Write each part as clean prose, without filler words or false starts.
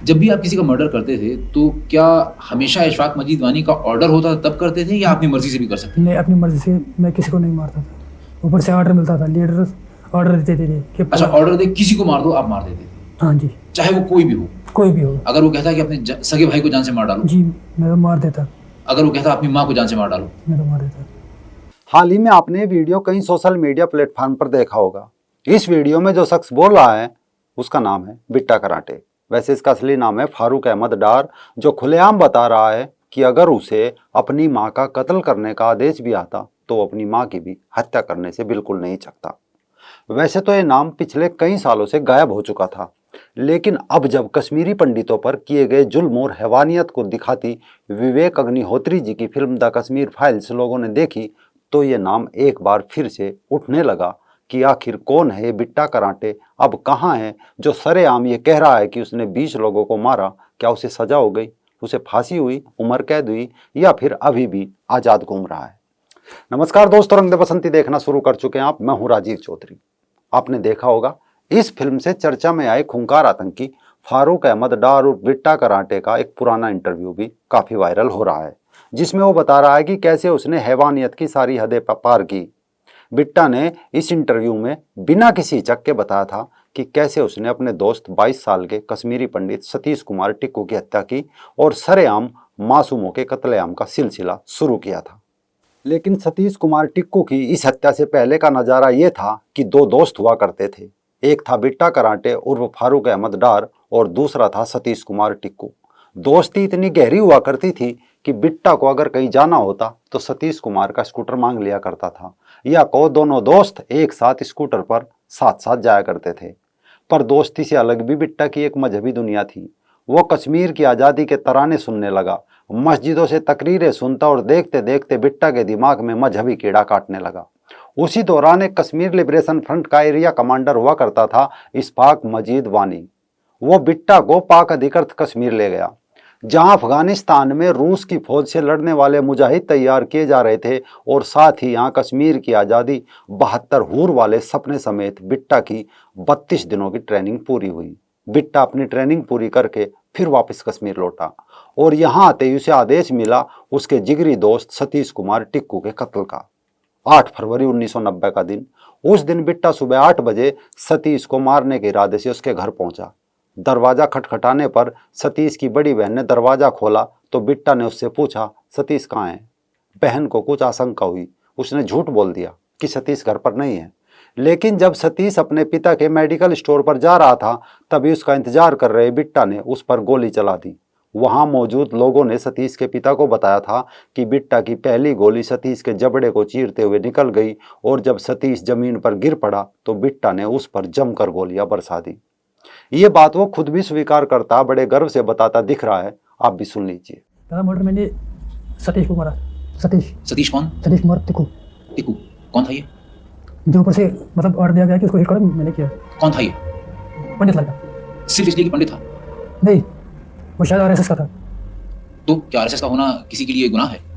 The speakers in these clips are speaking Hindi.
जब भी आप किसी का मर्डर करते थे, तो क्या हमेशा इशफाक मजीद वानी का ऑर्डर होता था तब करते थे या अपनी मर्ज़ी से भी कर सकते थे? नहीं, अपनी मर्ज़ी से मैं किसी को नहीं मारता था। ऊपर से ऑर्डर मिलता था, लीडर ऑर्डर देते थे कि अच्छा, ऑर्डर दे किसी को मार दो, आप मार देते थे? हाँ जी, चाहे वो कोई भी हो? कोई भी हो। अगर वो कहता है कि अपने सगे भाई को जान से मार डालो? जी, मैं तो मार देता। अगर वो कहता है अपनी माँ को जान से मार डालो? मैं तो मार देता। हाल ही में आपने ये वीडियो कई सोशल मीडिया प्लेटफॉर्म पर देखा होगा। इस वीडियो में जो शख्स बोल रहा है उसका नाम है बिट्टा कराटे। वैसे इसका असली नाम है फारूक अहमद डार, जो खुलेआम बता रहा है कि अगर उसे अपनी मां का कत्ल करने का आदेश भी आता तो वो अपनी मां की भी हत्या करने से बिल्कुल नहीं चकता। वैसे तो ये नाम पिछले कई सालों से गायब हो चुका था, लेकिन अब जब कश्मीरी पंडितों पर किए गए जुल्म और हैवानियत को दिखाती विवेक अग्निहोत्री जी की फिल्म द कश्मीर फाइल्स लोगों ने देखी तो ये नाम एक बार फिर से उठने लगा कि आखिर कौन है ये बिट्टा कराटे, अब कहाँ है जो सरेआम ये कह रहा है कि उसने 20 लोगों को मारा। क्या उसे सजा हो गई, उसे फांसी हुई, उम्र कैद हुई, या फिर अभी भी आज़ाद घूम रहा है। नमस्कार दोस्तों, रंग दे बसंती देखना शुरू कर चुके हैं आप। मैं हूं राजीव चौधरी। आपने देखा होगा इस फिल्म से चर्चा में आए खूंखार आतंकी फारूक अहमद डार और बिट्टा कराटे का एक पुराना इंटरव्यू भी काफी वायरल हो रहा है, जिसमें वो बता रहा है कि कैसे उसने हैवानियत की सारी हदें पार की। बिट्टा ने इस इंटरव्यू में बिना किसी हिचक के बताया था कि कैसे उसने अपने दोस्त 22 साल के कश्मीरी पंडित सतीश कुमार टिक्कू की हत्या की और सरेआम मासूमों के कत्लेआम का सिलसिला शुरू किया था। लेकिन सतीश कुमार टिक्कू की इस हत्या से पहले का नज़ारा ये था कि दो दोस्त हुआ करते थे। एक था बिट्टा कराटे उर्फ फारूक अहमद डार और दूसरा था सतीश कुमार टिक्कू। दोस्ती इतनी गहरी हुआ करती थी कि बिट्टा को अगर कहीं जाना होता तो सतीश कुमार का स्कूटर मांग लिया करता था, या को दोनों दोस्त एक साथ स्कूटर पर साथ साथ जाया करते थे। पर दोस्ती से अलग भी बिट्टा की एक मजहबी दुनिया थी। वो कश्मीर की आज़ादी के तराने सुनने लगा, मस्जिदों से तकरीरें सुनता और देखते देखते बिट्टा के दिमाग में मजहबी कीड़ा काटने लगा। उसी दौरान एक कश्मीर लिबरेशन फ्रंट का एरिया कमांडर हुआ करता था इशफाक मजीद वानी। वो बिट्टा को पाक अधिकृत कश्मीर ले गया, जहां अफगानिस्तान में रूस की फौज से लड़ने वाले मुजाहिद तैयार किए जा रहे थे, और साथ ही यहां कश्मीर की आज़ादी 72 हूर वाले सपने समेत बिट्टा की 32 दिनों की ट्रेनिंग पूरी हुई। बिट्टा अपनी ट्रेनिंग पूरी करके फिर वापस कश्मीर लौटा और यहां आते ही उसे आदेश मिला उसके जिगरी दोस्त सतीश कुमार टिक्कू के कत्ल का। 8 फरवरी 1990 का दिन। उस दिन बिट्टा सुबह 8 बजे सतीश को मारने के इरादे से उसके घर पहुंचा। दरवाजा खटखटाने पर सतीश की बड़ी बहन ने दरवाजा खोला तो बिट्टा ने उससे पूछा, सतीश कहाँ है? बहन को कुछ आशंका हुई, उसने झूठ बोल दिया कि सतीश घर पर नहीं है। लेकिन जब सतीश अपने पिता के मेडिकल स्टोर पर जा रहा था तभी उसका इंतजार कर रहे बिट्टा ने उस पर गोली चला दी। वहां मौजूद लोगों ने सतीश के पिता को बताया था कि बिट्टा की पहली गोली सतीश के जबड़े को चीरते हुए निकल गई, और जब सतीश जमीन पर गिर पड़ा तो बिट्टा ने उस पर जमकर गोलियां बरसा दी। ये बात वो खुद भी स्वीकार करता, बड़े गर्व से बताता दिख रहा है। आप भी सुन लीजिए। पहला मर्डर मैंने सतीश को मारा। सतीश कौन? सतीश कुमार टिक्कू। टिक्कू कौन था ये? जो ऊपर से मतलब ऑर्डर दिया गया कि उसको हिट करो, मैंने किया। कौन था ये? पंडित लड़का। सिर्फ इसलिए कि पंडित था? नहीं, वो शायद आरएसएस का था। तो क्या आरएसएस का होना किसी के लिए गुनाह है?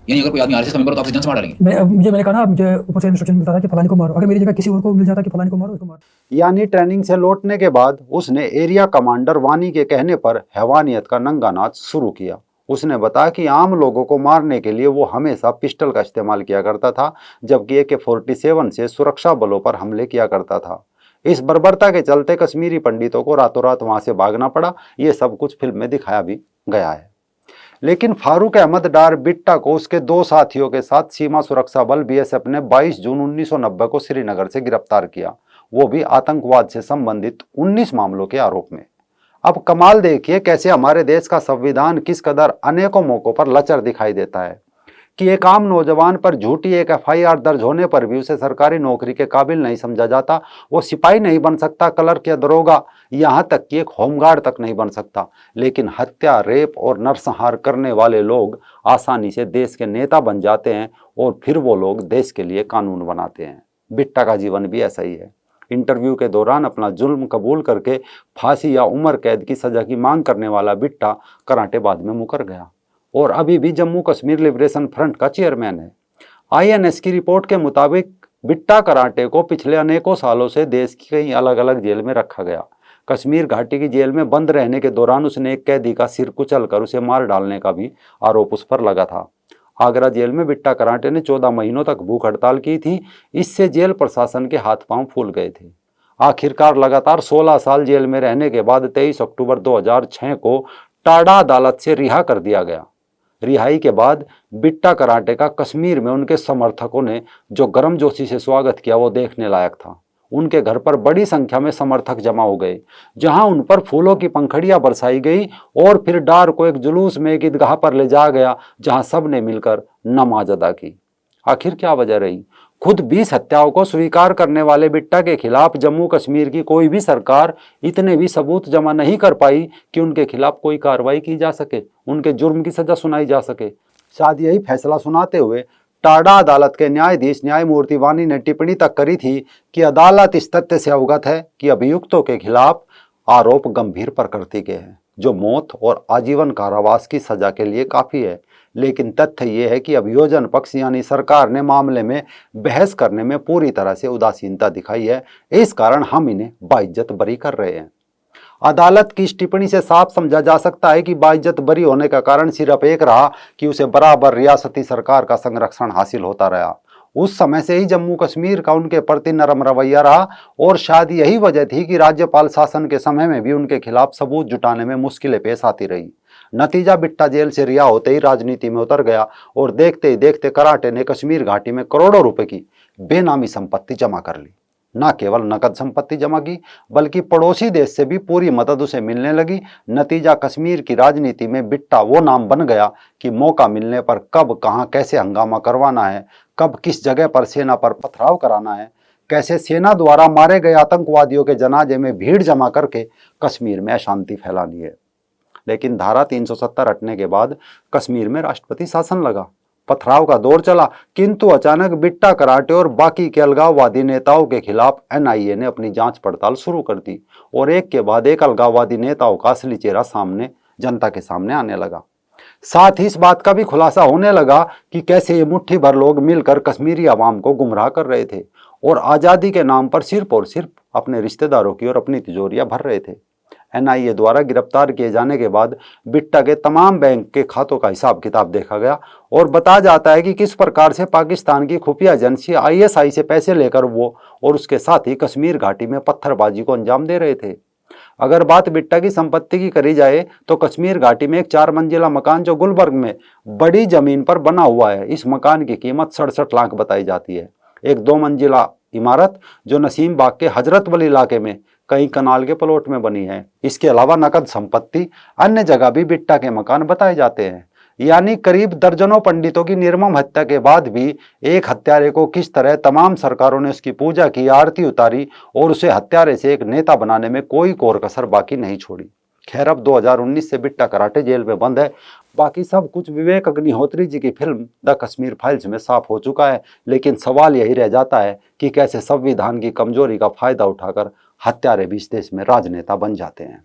यानी अगर कोई आदमी आरएसएस का मेंबर हो तो आपसे जान से मार डालेंगे? मैंने कहा ना, मुझे ऊपर से इंस्ट्रक्शन मिलता था कि फलानी को मारो। अगर मेरी जगह किसी और को मिल जाता कि फलानी को मारो, उसको मारो। यानी ट्रेनिंग से लौटने के बाद उसने एरिया कमांडर वानी के कहने पर हैवानियत का नंगा नाच शुरू किया। उसने बताया कि आम लोगों को मारने के लिए वो हमेशा पिस्टल का इस्तेमाल किया करता था, जबकि AK-47 से सुरक्षा बलों पर हमले किया करता था। इस बर्बरता के चलते कश्मीरी पंडितों को रातों रात वहां से भागना पड़ा। ये सब कुछ फिल्म में दिखाया भी गया है। लेकिन फारूक अहमद डार बिट्टा को उसके दो साथियों के साथ सीमा सुरक्षा बल BSF ने 22 जून 1990 को श्रीनगर से गिरफ्तार किया, वो भी आतंकवाद से संबंधित 19 मामलों के आरोप में। अब कमाल देखिए कैसे हमारे देश का संविधान किस कदर अनेकों मौकों पर लचर दिखाई देता है कि एक आम नौजवान पर झूठी एक FIR दर्ज होने पर भी उसे सरकारी नौकरी के काबिल नहीं समझा जाता। वो सिपाही नहीं बन सकता, क्लर्क या दरोगा, यहाँ तक कि एक होमगार्ड तक नहीं बन सकता। लेकिन हत्या, रेप और नरसंहार करने वाले लोग आसानी से देश के नेता बन जाते हैं और फिर वो लोग देश के लिए कानून बनाते हैं। बिट्टा का जीवन भी ऐसा ही है। इंटरव्यू के दौरान अपना जुल्म कबूल करके फांसी या उम्र कैद की सजा की मांग करने वाला बिट्टा कराटे बाद में मुकर गया और अभी भी जम्मू कश्मीर लिबरेशन फ्रंट का चेयरमैन है। INS की रिपोर्ट के मुताबिक बिट्टा कराटे को पिछले अनेकों सालों से देश की कई अलग अलग जेल में रखा गया। कश्मीर घाटी की जेल में बंद रहने के दौरान उसने एक कैदी का सिर कुचलकर उसे मार डालने का भी आरोप उस पर लगा था। आगरा जेल में बिट्टा कराटे ने 14 महीनों तक भूख हड़ताल की थी। इससे जेल प्रशासन के हाथ पांव फूल गए थे। आखिरकार लगातार 16 साल जेल में रहने के बाद 23 अक्टूबर 2006 को टाडा अदालत से रिहा कर दिया गया। रिहाई के बाद बिट्टा कराटे का कश्मीर में उनके समर्थकों ने जो गर्मजोशी से स्वागत किया वो देखने लायक था। उनके घर पर बड़ी संख्या में समर्थक जमा हो गए, जहां उन पर फूलों की पंखड़ियां बरसाई गई और फिर डार को एक जुलूस में एक ईदगाह पर ले जाया गया, जहां सब ने मिलकर नमाज अदा की। आखिर क्या वजह रही? खुद 20 हत्याओं को स्वीकार करने वाले बिट्टा के खिलाफ जम्मू कश्मीर की कोई भी सरकार इतने भी सबूत जमा नहीं कर पाई कि उनके खिलाफ कोई कार्रवाई की जा सके, उनके जुर्म की सजा सुनाई जा सके। शायद यही फैसला सुनाते हुए टाडा अदालत के न्यायाधीश न्यायमूर्ति वानी ने टिप्पणी तक करी थी कि अदालत इस तथ्य से अवगत है कि अभियुक्तों के खिलाफ आरोप गंभीर प्रकृति के हैं, जो मौत और आजीवन कारावास की सजा के लिए काफी है। लेकिन तथ्य ये है कि अभियोजन पक्ष यानी सरकार ने मामले में बहस करने में पूरी तरह से उदासीनता दिखाई है। इस कारण हम इन्हें बाइज्जत बरी कर रहे हैं। अदालत की इस टिप्पणी से साफ समझा जा सकता है कि बाइज्जत बरी होने का कारण सिर्फ एक रहा कि उसे बराबर रियासती सरकार का संरक्षण हासिल होता रहा। उस समय से ही जम्मू कश्मीर का उनके प्रति नरम रवैया रहा और शायद यही वजह थी कि राज्यपाल शासन के समय में भी उनके खिलाफ सबूत जुटाने में मुश्किलें पेश आती रही। नतीजा बिट्टा जेल से रिहा होते ही राजनीति में उतर गया और देखते ही देखते कराटे ने कश्मीर घाटी में करोड़ों रुपए की बेनामी संपत्ति जमा कर ली। न केवल नकद संपत्ति जमा की, बल्कि पड़ोसी देश से भी पूरी मदद उसे मिलने लगी। नतीजा कश्मीर की राजनीति में बिट्टा वो नाम बन गया कि मौका मिलने पर कब कहां कैसे हंगामा करवाना है, कब किस जगह पर सेना पर पथराव कराना है, कैसे सेना द्वारा मारे गए आतंकवादियों के जनाजे में भीड़ जमा करके कश्मीर में अशांति फैलानी है। लेकिन धारा 370 हटने के बाद कश्मीर में राष्ट्रपति शासन लगा, पथराव का दौर चला, किंतु अचानक बिट्टा कराटे और बाकी के अलगाववादी नेताओं के खिलाफ एनआईए ने अपनी जांच पड़ताल शुरू कर दी और एक के बाद एक अलगाववादी नेताओं का असली चेहरा जनता के सामने आने लगा। साथ ही इस बात का भी खुलासा होने लगा कि कैसे ये मुट्ठी भर लोग मिलकर कश्मीरी आवाम को गुमराह कर रहे थे और आज़ादी के नाम पर सिर्फ और सिर्फ अपने रिश्तेदारों की और अपनी तिजोरियां भर रहे थे। एनआईए द्वारा गिरफ्तार किए जाने के बाद बिट्टा के तमाम बैंक के खातों का हिसाब किताब देखा गया और बताया जाता है कि किस प्रकार से पाकिस्तान की खुफिया एजेंसी आईएसआई से पैसे लेकर वो और उसके साथ ही कश्मीर घाटी में पत्थरबाजी को अंजाम दे रहे थे। अगर बात बिट्टा की संपत्ति की करी जाए तो कश्मीर घाटी में एक 4 मंजिला मकान जो गुलबर्ग में बड़ी जमीन पर बना हुआ है, इस मकान की कीमत 67 लाख बताई जाती है। एक 2 मंजिला इमारत जो नसीम बाग के हजरत बल इलाके में कई कनाल के प्लॉट में बनी है। इसके अलावा नकद संपत्ति अन्य जगह भी बिट्टा के मकान बताए जाते हैं। यानी करीब दर्जनों पंडितों की निर्मम हत्या के बाद भी एक हत्यारे को किस तरह तमाम सरकारों ने उसकी पूजा की, आरती उतारी और उसे हत्यारे से एक नेता बनाने में कोई कोर कसर बाकी नहीं छोड़ी। खैर, अब 2019 से बिट्टा कराटे जेल में बंद है। बाकी सब कुछ विवेक अग्निहोत्री जी की फिल्म द कश्मीर फाइल्स में साफ हो चुका है। लेकिन सवाल यही रह जाता है कि कैसे संविधान की कमजोरी का फायदा उठाकर हत्यारे भी इस देश में राजनेता बन जाते हैं।